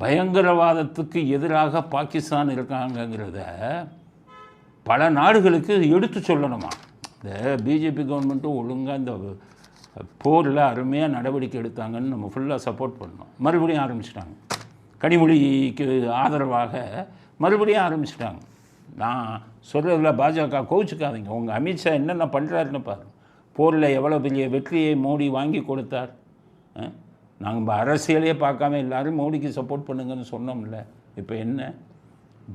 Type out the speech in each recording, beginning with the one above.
பயங்கரவாதத்துக்கு எதிராக பாகிஸ்தான் இருக்காங்கங்கிறத பல நாடுகளுக்கு எடுத்து சொல்லணுமா. இந்த பிஜேபி கவர்மெண்ட்டும் ஒழுங்காக இந்த போரில் அருமையாக நடவடிக்கை எடுத்தாங்கன்னு நம்ம ஃபுல்லாக சப்போர்ட் பண்ணோம். மறுபடியும் ஆரம்பிச்சிட்டாங்க. கனிமொழிக்கு ஆதரவாக மறுபடியும் ஆரம்பிச்சிட்டாங்க. நான் சொல்கிறதில்ல, பாஜக கோவிச்சுக்காதீங்க. உங்கள் அமித்ஷா என்னென்ன பண்ணுறாருன்னு பாரு. போரில் எவ்வளோ பெரிய வெற்றியை மோடி வாங்கி கொடுத்தார். நாங்கள் அரசியலே பார்க்காம எல்லோரும் மோடிக்கு சப்போர்ட் பண்ணுங்கன்னு சொன்னோம்ல. இப்போ என்ன,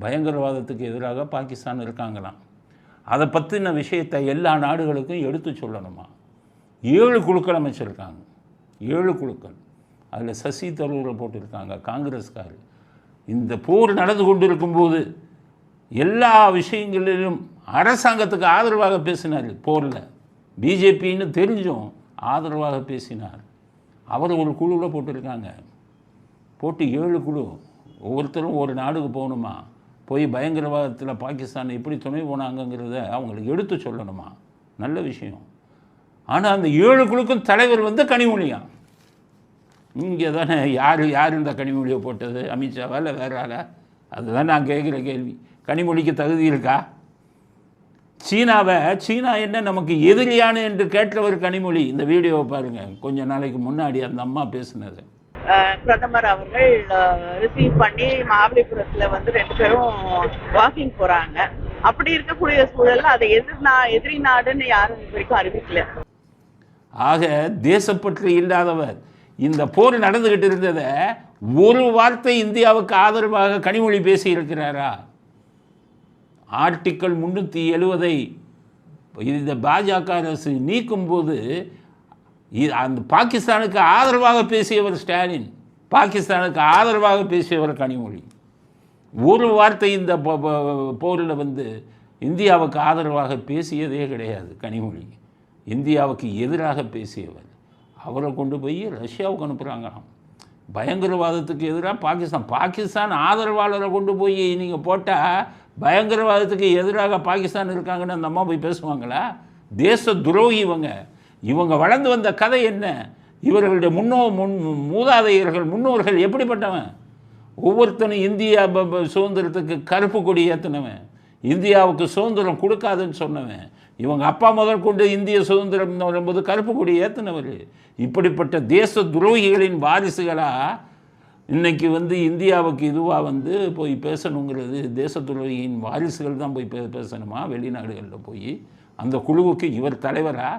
பயங்கரவாதத்துக்கு எதிராக பாகிஸ்தான் இருக்காங்களாம். அதை பற்றின விஷயத்தை எல்லா நாடுகளுக்கும் எடுத்து சொல்லணுமா. 7 குழுக்கள் அமைச்சிருக்காங்க. 7 குழுக்கள். அதில் சசி தரூரை போட்டிருக்காங்க, காங்கிரஸ்கார். இந்த போர் நடந்து கொண்டு இருக்கும்போது எல்லா விஷயங்களிலும் அரசாங்கத்துக்கு ஆதரவாக பேசினார். போரில் பிஜேபின்னு தெரிஞ்சும் ஆதரவாக பேசினார். அவர் ஒரு குழுவில் போட்டிருக்காங்க. போட்டு 7 குழு, ஒவ்வொருத்தரும் ஒரு நாடுக்கு போகணுமா, போய் பயங்கரவாதத்தில் பாகிஸ்தான் எப்படி துணை போனாங்கங்கிறத அவங்களுக்கு எடுத்து சொல்லணுமா. நல்ல விஷயம். ஆனால் அந்த 7 குழுக்கும் தலைவர் வந்து கனிமொழியா. இங்கே தானே யார் இந்த கனிமொழியை போட்டது? அமித்ஷாவா இல்லை வேற ஆளா? அதுதான் நான் கேட்குற கேள்வி. கனிமொழிக்கு தகுதி இருக்கா? சீனா என்ன நமக்கு எதிரியான என்று கேட்டவர் கனிமொழி. இந்த வீடியோவை பாருங்கள், கொஞ்ச நாளைக்கு முன்னாடி அந்த அம்மா பேசுனது. பிரதமர் அவர்கள் ரிசீவ் பண்ணி மகாபலிபுரத்தில் வந்து 2 பேரும் வாக்கிங் போகிறாங்க. அப்படி இருக்கக்கூடிய சூழலில் அதை எதிரி நாடுன்னு யாரும் இது வரைக்கும் அறிவிக்கல. ஆக தேசப்பற்று இல்லாதவர். இந்த போர் நடந்துக்கிட்டு இருந்ததை ஒரு வார்த்தை இந்தியாவுக்கு ஆதரவாக கனிமொழி பேசியிருக்கிறாரா? ஆர்டிக்கல் 370 இந்த பாஜக அரசு நீக்கும்போது அந்த பாகிஸ்தானுக்கு ஆதரவாக பேசியவர் ஸ்டாலின், பாகிஸ்தானுக்கு ஆதரவாக பேசியவர் கனிமொழி. ஒரு வார்த்தை இந்த போரில் வந்து இந்தியாவுக்கு ஆதரவாக பேசியதே கிடையாது கனிமொழி. இந்தியாவுக்கு எதிராக பேசியவர். அவரை கொண்டு போய் ரஷ்யாவுக்கு அனுப்புகிறாங்களாம். பயங்கரவாதத்துக்கு எதிராக பாகிஸ்தான் ஆதரவாளரை கொண்டு போய் நீங்கள் போட்டால் பயங்கரவாதத்துக்கு எதிராக பாகிஸ்தான் இருக்காங்கன்னு அந்த அம்மா போய் பேசுவாங்களா? தேச துரோகி இவங்க வளர்ந்து வந்த கதை என்ன? இவர்களுடைய முன்னோர்கள் எப்படிப்பட்டவன்? ஒவ்வொருத்தனும் இந்தியா சுதந்திரத்துக்கு கருப்பு கொடி ஏற்றினவன், இந்தியாவுக்கு சுதந்திரம் கொடுக்காதுன்னு சொன்னவன். இவங்க அப்பா முதல் கொண்டு இந்திய சுதந்திரம் வரும்போது கருப்பு கொடி ஏற்றினவர். இப்படிப்பட்ட தேச துரோகிகளின் வாரிசுகளாக இன்றைக்கி வந்து இந்தியாவுக்கு இதுவாக வந்து போய் பேசணுங்கிறது. தேச துரோகியின் வாரிசுகள் தான் போய் பேசணுமா வெளிநாடுகளில் போய்? அந்த குழுவுக்கு இவர் தலைவரா?